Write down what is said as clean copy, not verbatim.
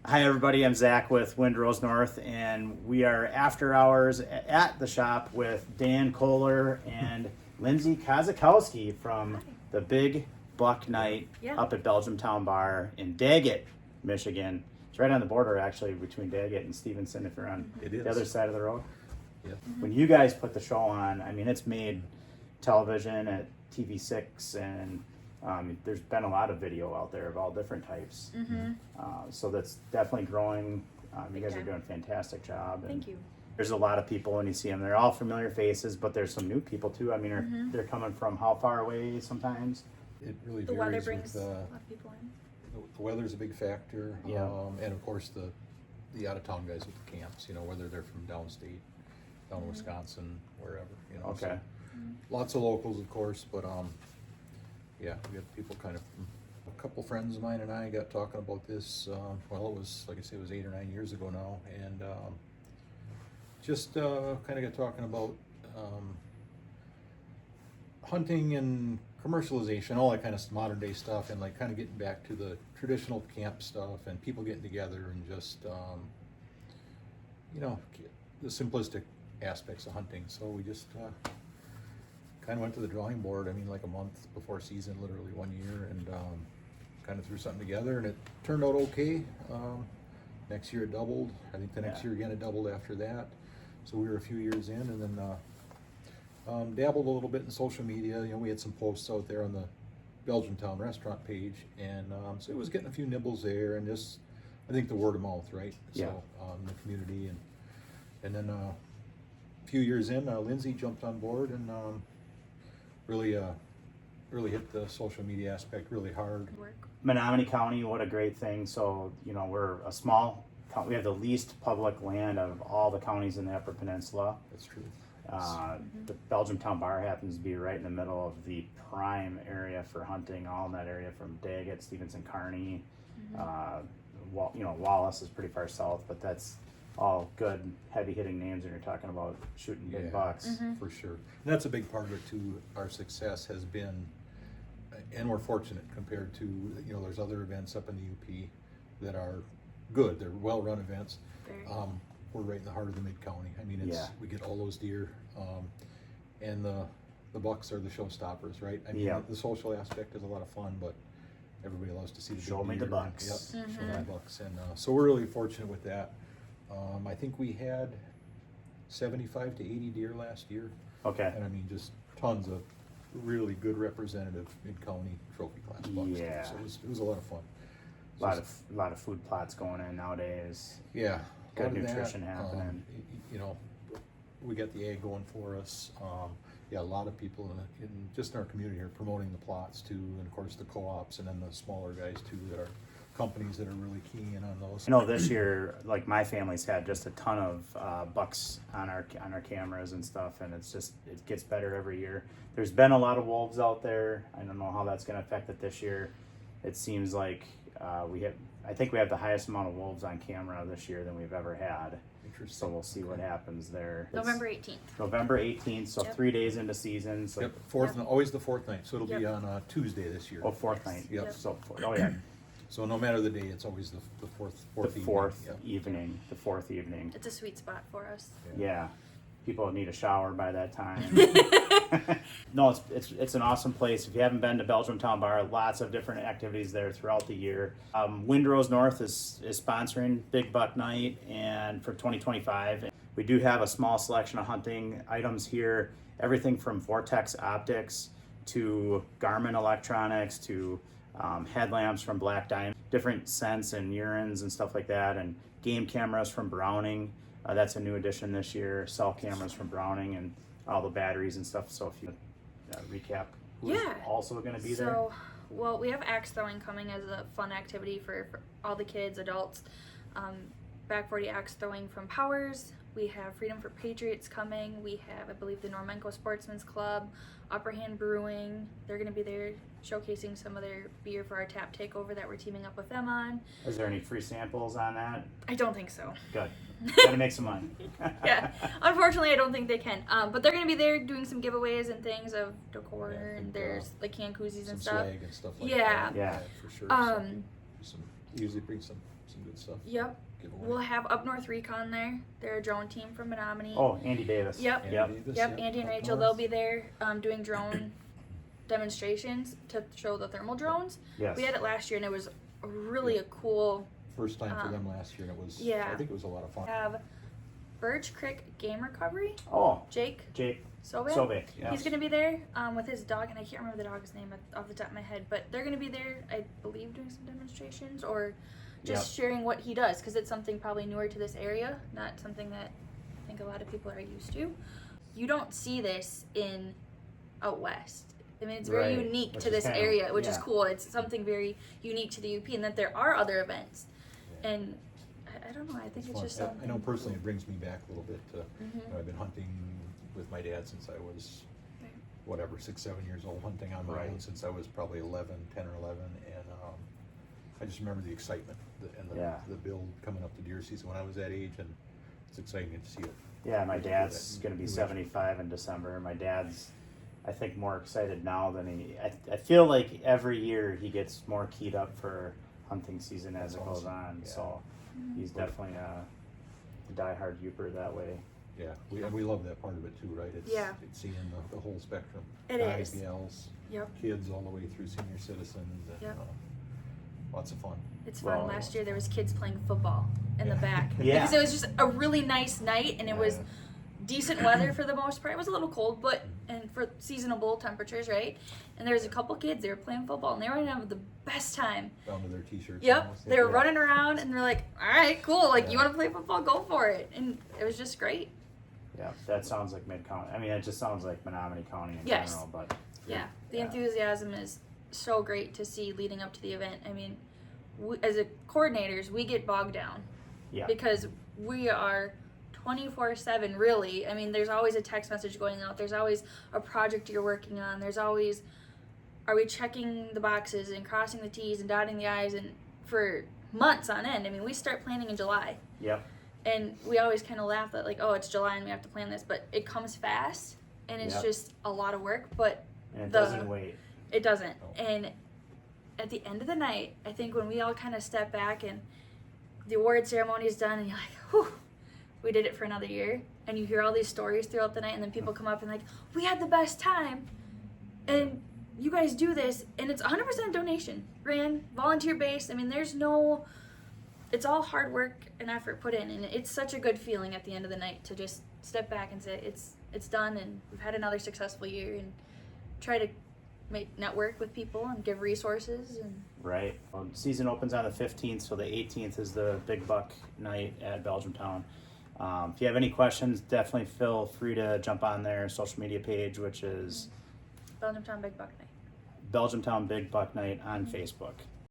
Hi everybody, I'm Zach with Windrose North, and we are after hours at the shop with Dan Kohler and Lindsay Kozakowski from the Big Buck Night up at Belgiumtown Bar in Daggett, Michigan. It's right on the border actually between Daggett and Stevenson if you're on the other side of the road. Yeah. When you guys put the show on, I mean, it's made television at TV6 and there's been a lot of video out there of all different types. So that's definitely growing. You guys are doing a fantastic job. And Thank you. there's a lot of people when you see them. They're all familiar faces, but there's some new people too. I mean, they're coming from how far away sometimes? It really The varies weather brings with, a lot of people in. the weather's a big factor. Yeah. And of course the out-of-town guys with the camps, whether they're from downstate, down in Wisconsin, wherever, Okay. So lots of locals, of course, but yeah, we got people kind of from, a couple friends of mine and I got talking about this, well, it was, like I say, it was 8 or 9 years ago now, and just kind of got talking about hunting and commercialization, all that kind of modern day stuff, and like kind of getting back to the traditional camp stuff and people getting together and just, the simplistic aspects of hunting. So we just kind of went to the drawing board, I mean, like a month before season, literally 1 year, and kind of threw something together, and it turned out okay. Next year it doubled. I think the next year again it doubled after that. So we were a few years in, and then dabbled a little bit in social media. We had some posts out there on the Belgiumtown restaurant page, and so it was getting a few nibbles there, and just, I think the word of mouth, right? Yeah. So in the community, and then a few years in, Lindsay jumped on board and really hit the social media aspect really hard. Menominee County, what a great thing. So, we're a small county. We have the least public land of all the counties in the Upper Peninsula. That's true. The Belgiumtown Bar happens to be right in the middle of the prime area for hunting, all in that area from Daggett, Stevenson, Kearney. Wallace is pretty far south, but that's all good, heavy-hitting names when you're talking about shooting big bucks. For sure. And that's a big part of it too. Our success has been, and we're fortunate compared to, there's other events up in the UP that are good. They're well-run events. We're right in the heart of the mid-county. I mean, we get all those deer, and the bucks are the showstoppers, right? I mean, the social aspect is a lot of fun, but everybody loves to see the Show big me the deer. bucks. Yep, show me the bucks. And so we're really fortunate with that. I think we had 75 to 80 deer last year. Okay. And I mean, just tons of really good representative mid-county trophy class bucks. Yeah. So it was a lot of fun. A lot of food plots going in nowadays. Yeah. Good nutrition happening. We got the ag going for us. A lot of people in just in our community are promoting the plots too, and of course the co-ops, and then the smaller guys too that are companies that are really keying in on those. This year, like my family's had just a ton of bucks on our cameras and stuff, and it gets better every year. There's been a lot of wolves out there. I don't know how that's going to affect it this year. It seems like I think we have the highest amount of wolves on camera this year than we've ever had. Interesting. So we'll see what happens there. November 18th. November 18th, so 3 days into season. So always the fourth night. So it'll be on Tuesday this year. fourth night. Yep. So So no matter the day, it's always the fourth evening. The fourth evening. It's a sweet spot for us. Yeah. People need a shower by that time. No, it's an awesome place. If you haven't been to Belgiumtown Bar, lots of different activities there throughout the year. Windrose North is sponsoring Big Buck Night, and for 2025, we do have a small selection of hunting items here. Everything from Vortex optics to Garmin electronics to headlamps from Black Diamond, different scents and urines and stuff like that, and game cameras from Browning. That's a new addition this year. Cell cameras from Browning and all the batteries and stuff. So if you recap, who's also going to be there? Well, we have axe throwing coming as a fun activity for all the kids, adults. Back 40 axe throwing from Powers. We have Freedom for Patriots coming. We have, I believe, the Normenko Sportsman's Club, Upper Hand Brewing. They're going to be there showcasing some of their beer for our tap takeover that we're teaming up with them on. Is there any free samples on that? I don't think so. Good. Gotta make some money. Yeah, unfortunately, I don't think they can. But they're going to be there doing some giveaways and things of decor, and there's like can koozies and stuff. Some swag and stuff like Yeah. that. Yeah, for sure. Usually bring some good stuff. Yep. Give away. We'll have Up North Recon there. They're a drone team from Menominee. Oh, Andy Davis. Yep. Andy Yep. Davis, Yep, Andy and up Rachel, north. they'll be there doing drone demonstrations to show the thermal drones. Yes. We had it last year and it was really a cool. First time for them last year, and it was. Yeah. I think it was a lot of fun. Have Birch Creek Game Recovery. Oh, Jake Jake Sobek. Sobek. Yes. He's gonna be there with his dog, and I can't remember the dog's name off the top of my head, but they're gonna be there, I believe, doing some demonstrations or just sharing what he does, because it's something probably newer to this area, not something that I think a lot of people are used to. You don't see this out west. I mean, it's very Right. unique Which to is this kinda- area, which is yeah. cool. It's something very unique to the UP, and that there are other events. And I don't know, I think it's fun. just I something. know personally it brings me back a little bit to, Mhm. I've been hunting with my dad since I was, Right. whatever, 6, 7 years old, hunting on my Right. own since I was probably 10 or 11, and I just remember the excitement and Yeah. the build coming up to deer season when I was that age, and it's exciting to see it. Yeah, my Really do dad's that. going to be New 75 in December. My dad's, I think, more excited now than I feel like every year he gets more keyed up for hunting season as That's it goes awesome. on. Yeah. So Mhm. he's definitely a diehard Uper that way. Yeah, we love that part of it too, right? It's, Yeah. it's seeing the whole spectrum. It Guys, is. gals, Yep. kids, all the way through senior citizens, and Yep. Lots of fun. It's fun. Well, Last year there was kids playing football in the back. Yeah. Because it was just a really nice night and it was Yeah. decent weather for the most part. It was a little cold, but and for seasonable temperatures, right? And there was a couple kids, they were playing football and they were gonna have the best time. Down to their t-shirts. Yep. almost. They were Yeah. running around and they're like, alright, cool, like you Yeah. wanna play football, go for it. And it was just great. Yeah, that sounds like Mid-County. I mean, it just sounds like Menominee County in Yes. general. But Yeah. The Yeah. enthusiasm is so great to see leading up to the event. I mean, as a coordinators, we get bogged down. yeah, Because we are 24/7 really. I mean, there's always a text message going out, there's always a project you're working on, there's always, are we checking the boxes and crossing the T's and dotting the I's, and for months on end. I mean, we start planning in July yep, and we always kind of laugh that like, oh, it's July and we have to plan this, but it comes fast and it's Yep. just a lot of work, but and it the- doesn't wait. it doesn't. No. And at the end of the night, I think when we all kind of step back and the award ceremony is done and you're like, whew, we did it for another year. And you hear all these stories throughout the night and then people come up and like, we had the best time. And you guys do this and it's 100% donation. Ran, volunteer based. I mean, it's all hard work and effort put in. And it's such a good feeling at the end of the night to just step back and say, it's done and we've had another successful year, and try to network with people and give resources. And Right. Well, season opens on the 15th, so the 18th is the big buck night at Belgiumtown. If you have any questions, definitely feel free to jump on their social media page, which is Belgiumtown Big Buck Night. Belgiumtown Big Buck Night on Facebook.